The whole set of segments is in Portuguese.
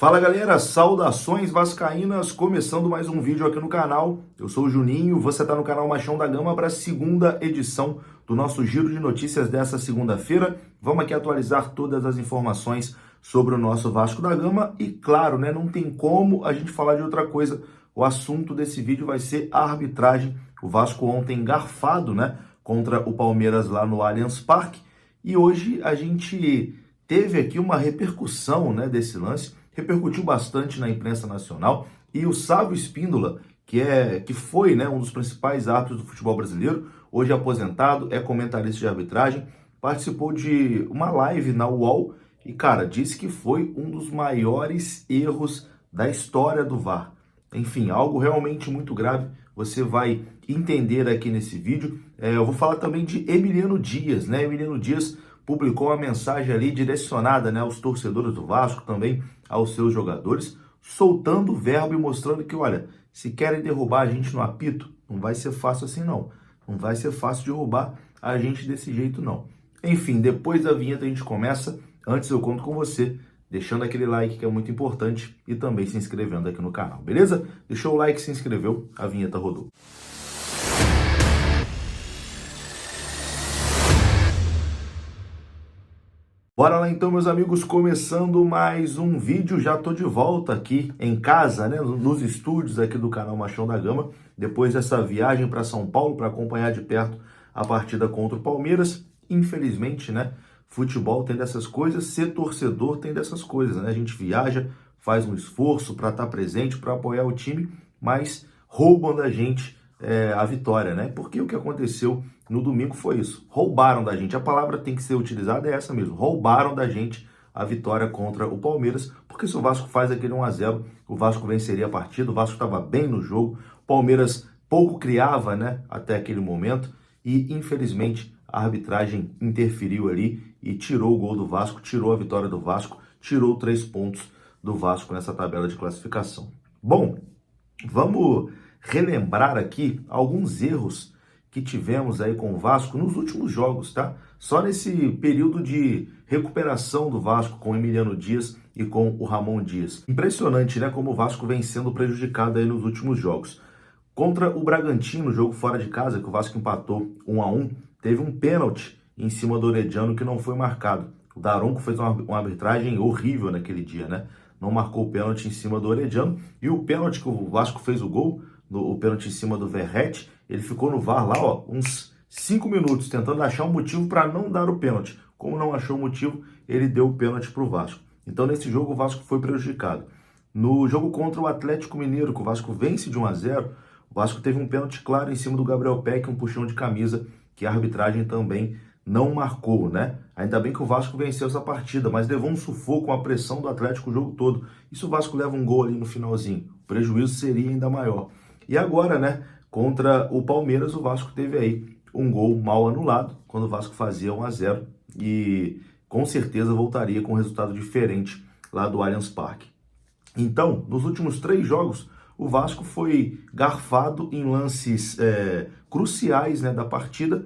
Fala galera, saudações vascaínas, começando mais um vídeo aqui no canal. Eu sou o Juninho, você está no canal Machão da Gama para a segunda edição do nosso giro de notícias dessa segunda-feira. Vamos aqui atualizar todas as informações sobre o nosso Vasco da Gama e claro, né, não tem como a gente falar de outra coisa. O assunto desse vídeo vai ser a arbitragem. O Vasco ontem garfado, né, contra o Palmeiras lá no Allianz Parque e hoje a gente teve aqui uma repercussão, né, desse lance. Repercutiu bastante na imprensa nacional e o Sávio Espíndola, que foi, né, um dos principais árbitros do futebol brasileiro, hoje aposentado, é comentarista de arbitragem, participou de uma live na UOL e, cara, disse que foi um dos maiores erros da história do VAR. Enfim, algo realmente muito grave, você vai entender aqui nesse vídeo. Eu vou falar também de Emiliano Dias, né? Emiliano Dias publicou uma mensagem ali direcionada, né, aos torcedores do Vasco, também aos seus jogadores, soltando o verbo e mostrando que, olha, se querem derrubar a gente no apito, não vai ser fácil assim não. Não vai ser fácil derrubar a gente desse jeito não. Enfim, depois da vinheta a gente começa. Antes eu conto com você, deixando aquele like que é muito importante e também se inscrevendo aqui no canal, beleza? Deixou o like, se inscreveu, a vinheta rodou. Bora lá então, meus amigos, começando mais um vídeo. Já tô de volta aqui em casa, né, nos estúdios aqui do canal Machão da Gama, depois dessa viagem para São Paulo para acompanhar de perto a partida contra o Palmeiras. Infelizmente, né, futebol tem dessas coisas, ser torcedor tem dessas coisas, né? A gente viaja, faz um esforço para estar presente, para apoiar o time, mas roubam da gente a vitória, né? Porque o que aconteceu no domingo foi isso. Roubaram da gente. A palavra tem que ser utilizada é essa mesmo. Roubaram da gente a vitória contra o Palmeiras, porque se o Vasco faz aquele 1-0, o Vasco venceria a partida, o Vasco estava bem no jogo, o Palmeiras pouco criava, né, até aquele momento, e infelizmente a arbitragem interferiu ali e tirou o gol do Vasco, tirou a vitória do Vasco, tirou 3 pontos do Vasco nessa tabela de classificação. Bom, vamos relembrar aqui alguns erros que tivemos aí com o Vasco nos últimos jogos, tá? Só nesse período de recuperação do Vasco com o Emiliano Dias e com o Ramon Dias. Impressionante, né, como o Vasco vem sendo prejudicado aí nos últimos jogos. Contra o Bragantino, jogo fora de casa, que o Vasco empatou 1-1, teve um pênalti em cima do Orediano que não foi marcado. O Daronco fez uma arbitragem horrível naquele dia, né? Não marcou o pênalti em cima do Orediano. E o pênalti que o Vasco fez o gol, o pênalti em cima do Verratti, ele ficou no VAR lá, ó, uns 5 minutos, tentando achar um motivo para não dar o pênalti. Como não achou o motivo, ele deu o pênalti para o Vasco. Então, nesse jogo, o Vasco foi prejudicado. No jogo contra o Atlético Mineiro, que o Vasco vence de 1-0, o Vasco teve um pênalti claro em cima do Gabriel Peck, um puxão de camisa, que a arbitragem também não marcou, né? Ainda bem que o Vasco venceu essa partida, mas levou um sufoco com a pressão do Atlético o jogo todo. E se o Vasco leva um gol ali no finalzinho? O prejuízo seria ainda maior. E agora, né, contra o Palmeiras, o Vasco teve aí um gol mal anulado, quando o Vasco fazia 1-0, e com certeza voltaria com um resultado diferente lá do Allianz Parque. Então, nos últimos 3 jogos, o Vasco foi garfado em lances cruciais, né, da partida,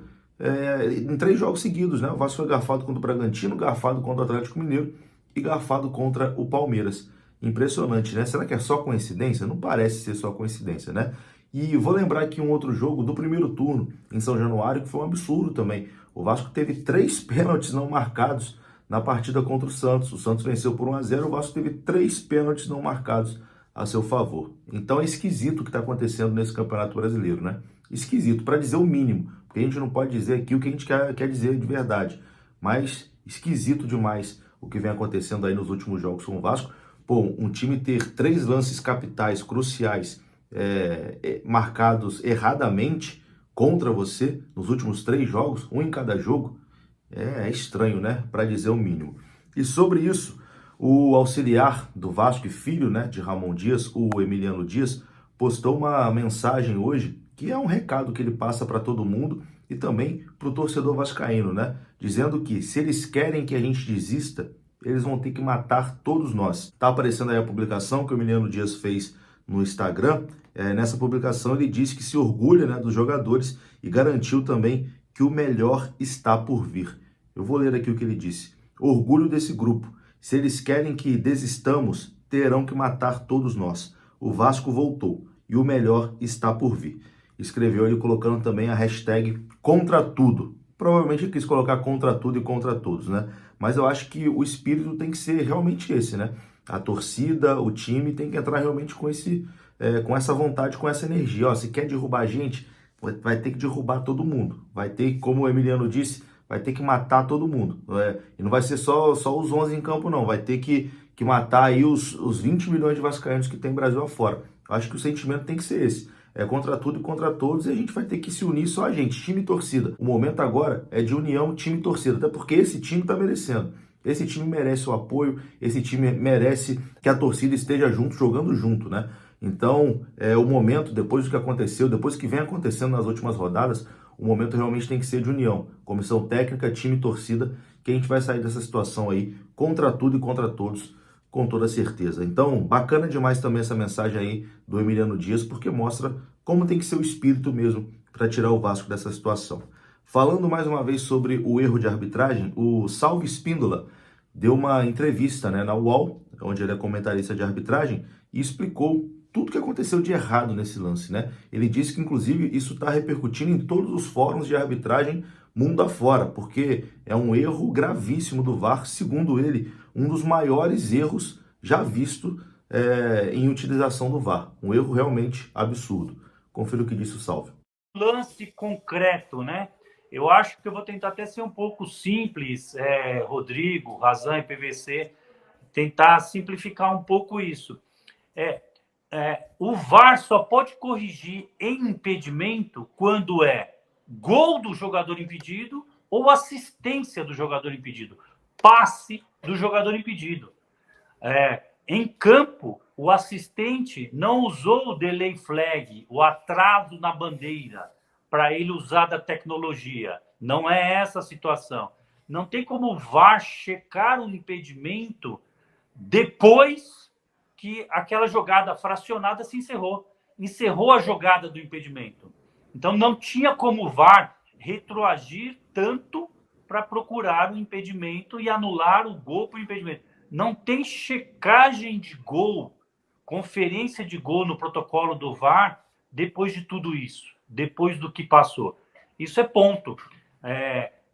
em 3 jogos seguidos, né? O Vasco foi garfado contra o Bragantino, garfado contra o Atlético Mineiro e garfado contra o Palmeiras. Impressionante, né? Será que é só coincidência? Não parece ser só coincidência, né? E vou lembrar aqui um outro jogo do primeiro turno em São Januário, que foi um absurdo também. O Vasco teve 3 pênaltis não marcados na partida contra o Santos. O Santos venceu por 1-0, o Vasco teve 3 pênaltis não marcados a seu favor. Então é esquisito o que está acontecendo nesse Campeonato Brasileiro, né? Esquisito, para dizer o mínimo, porque a gente não pode dizer aqui o que a gente quer dizer de verdade, mas esquisito demais o que vem acontecendo aí nos últimos jogos com o Vasco. Pô, um time ter 3 lances capitais, cruciais, marcados erradamente contra você nos últimos 3 jogos, um em cada jogo, é estranho, né? Para dizer o mínimo. E sobre isso, o auxiliar do Vasco e filho, né, de Ramon Dias, o Emiliano Dias, postou uma mensagem hoje, que é um recado que ele passa para todo mundo e também para o torcedor vascaíno, né? Dizendo que se eles querem que a gente desista, eles vão ter que matar todos nós. Tá aparecendo aí a publicação que o Emiliano Dias fez no Instagram. Nessa publicação ele disse que se orgulha, né, dos jogadores e garantiu também que o melhor está por vir. Eu vou ler aqui o que ele disse. Orgulho desse grupo. Se eles querem que desistamos, terão que matar todos nós. O Vasco voltou e o melhor está por vir. Escreveu ele colocando também a hashtag contra tudo. Provavelmente ele quis colocar contra tudo e contra todos, né? Mas eu acho que o espírito tem que ser realmente esse, né? A torcida, o time tem que entrar realmente com essa vontade, com essa energia. Ó, se quer derrubar a gente, vai ter que derrubar todo mundo. Vai ter, como o Emiliano disse, vai ter que matar todo mundo. E não vai ser só os 11 em campo, não. Vai ter que matar aí os 20 milhões de vascaínos que tem Brasil afora. Eu acho que o sentimento tem que ser esse. É contra tudo e contra todos, e a gente vai ter que se unir só a gente, time e torcida. O momento agora é de união, time e torcida, até porque esse time tá merecendo. Esse time merece o apoio, esse time merece que a torcida esteja junto, jogando junto, né? Então, o momento, depois do que aconteceu, depois que vem acontecendo nas últimas rodadas, o momento realmente tem que ser de união. Comissão técnica, time e torcida, que a gente vai sair dessa situação aí, contra tudo e contra todos, com toda certeza. Então, bacana demais também essa mensagem aí do Emiliano Dias, porque mostra como tem que ser o espírito mesmo para tirar o Vasco dessa situação. Falando mais uma vez sobre o erro de arbitragem, o Salve Espíndola deu uma entrevista, né, na UOL, onde ele é comentarista de arbitragem, e explicou tudo que aconteceu de errado nesse lance, né? Ele disse que, inclusive, isso está repercutindo em todos os fóruns de arbitragem mundo afora, porque é um erro gravíssimo do VAR, segundo ele, um dos maiores erros já visto em utilização do VAR. Um erro realmente absurdo. Confira o que disse o Salve. Lance concreto, né? Eu acho que eu vou tentar até ser um pouco simples, Rodrigo, Razan e PVC, tentar simplificar um pouco isso. O VAR só pode corrigir em impedimento quando é gol do jogador impedido ou assistência do jogador impedido, passe do jogador impedido. Em campo, o assistente não usou o delay flag, o atraso na bandeira, para ele usar da tecnologia. Não é essa a situação. Não tem como o VAR checar um impedimento depois que aquela jogada fracionada se encerrou. Encerrou a jogada do impedimento. Então, não tinha como o VAR retroagir tanto para procurar o impedimento e anular o gol para o impedimento. Não tem checagem de gol, conferência de gol no protocolo do VAR depois de tudo isso, depois do que passou. Isso é ponto.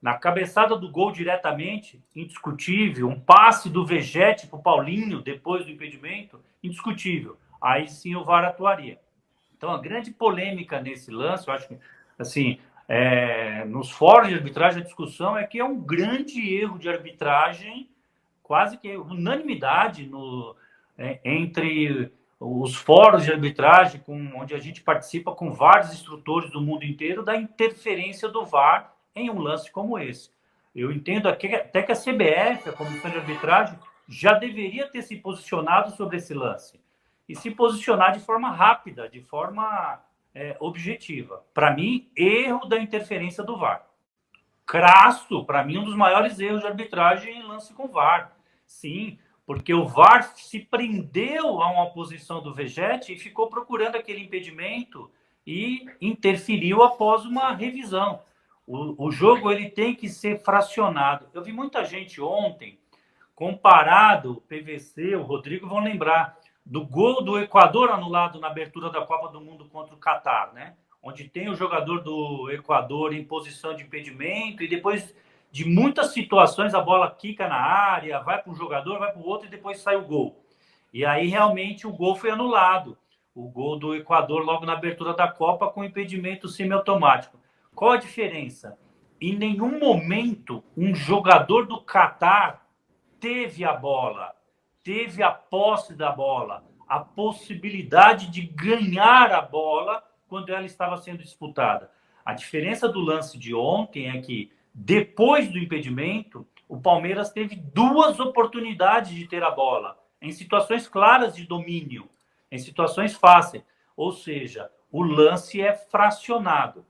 Na cabeçada do gol diretamente, indiscutível. Um passe do Vegete para o Paulinho depois do impedimento, indiscutível. Aí sim o VAR atuaria. Então, a grande polêmica nesse lance, eu acho que, assim, nos fóruns de arbitragem, a discussão é que é um grande erro de arbitragem, quase que unanimidade entre os fóruns de arbitragem, onde a gente participa com vários instrutores do mundo inteiro, da interferência do VAR em um lance como esse. Eu entendo até que a CBF, a Comissão de Arbitragem, já deveria ter se posicionado sobre esse lance. E se posicionar de forma rápida, de forma objetiva. Para mim, erro da interferência do VAR. Crasso, para mim, um dos maiores erros de arbitragem em lance com VAR. Sim, porque o VAR se prendeu a uma posição do Vegete e ficou procurando aquele impedimento e interferiu após uma revisão. O jogo ele tem que ser fracionado. Eu vi muita gente ontem comparado, o PVC, o Rodrigo vão lembrar, do gol do Equador anulado na abertura da Copa do Mundo contra o Catar, né? Onde tem o jogador do Equador em posição de impedimento e depois de muitas situações a bola quica na área, vai para um jogador, vai para o outro e depois sai o gol. E aí realmente o gol foi anulado. O gol do Equador logo na abertura da Copa com impedimento semiautomático. Qual a diferença? Em nenhum momento um jogador do Catar teve a bola, teve a posse da bola, a possibilidade de ganhar a bola quando ela estava sendo disputada. A diferença do lance de ontem é que, depois do impedimento, o Palmeiras teve duas oportunidades de ter a bola, em situações claras de domínio, em situações fáceis. Ou seja, o lance é fracionado.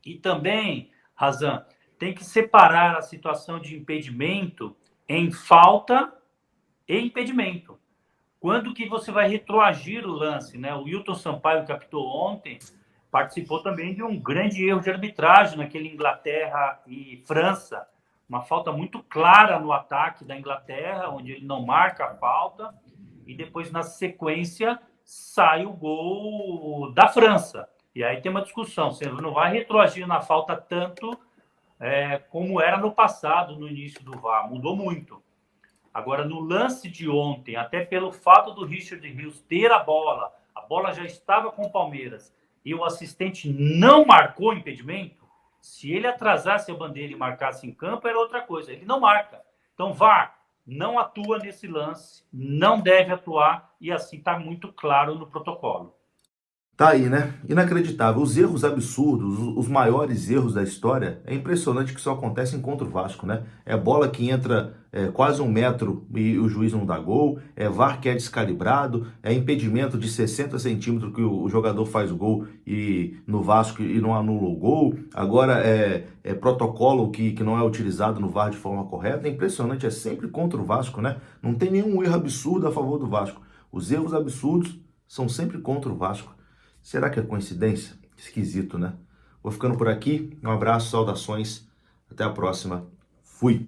E também, Razan, tem que separar a situação de impedimento em falta e impedimento. Quando que você vai retroagir o lance, né? O Wilton Sampaio, que apitou ontem, participou também de um grande erro de arbitragem naquele Inglaterra e França. Uma falta muito clara no ataque da Inglaterra, onde ele não marca a falta. e depois, na sequência, sai o gol da França. E aí tem uma discussão, você não vai retroagir na falta tanto como era no passado, no início do VAR, mudou muito. Agora, no lance de ontem, até pelo fato do Richard Rios ter a bola já estava com o Palmeiras, e o assistente não marcou impedimento, se ele atrasasse a bandeira e marcasse em campo, era outra coisa. Ele não marca. Então, VAR não atua nesse lance, não deve atuar, e assim está muito claro no protocolo. Tá aí, né? Inacreditável. Os erros absurdos, os maiores erros da história, é impressionante que só acontecem contra o Vasco, né? É bola que entra quase 1 metro e o juiz não dá gol, é VAR que é descalibrado, é impedimento de 60 centímetros que o jogador faz o gol e no Vasco e não anula o gol. Agora é protocolo que não é utilizado no VAR de forma correta. É impressionante, é sempre contra o Vasco, né? Não tem nenhum erro absurdo a favor do Vasco. Os erros absurdos são sempre contra o Vasco. Será que é coincidência? Esquisito, né? Vou ficando por aqui. Um abraço, saudações. Até a próxima. Fui.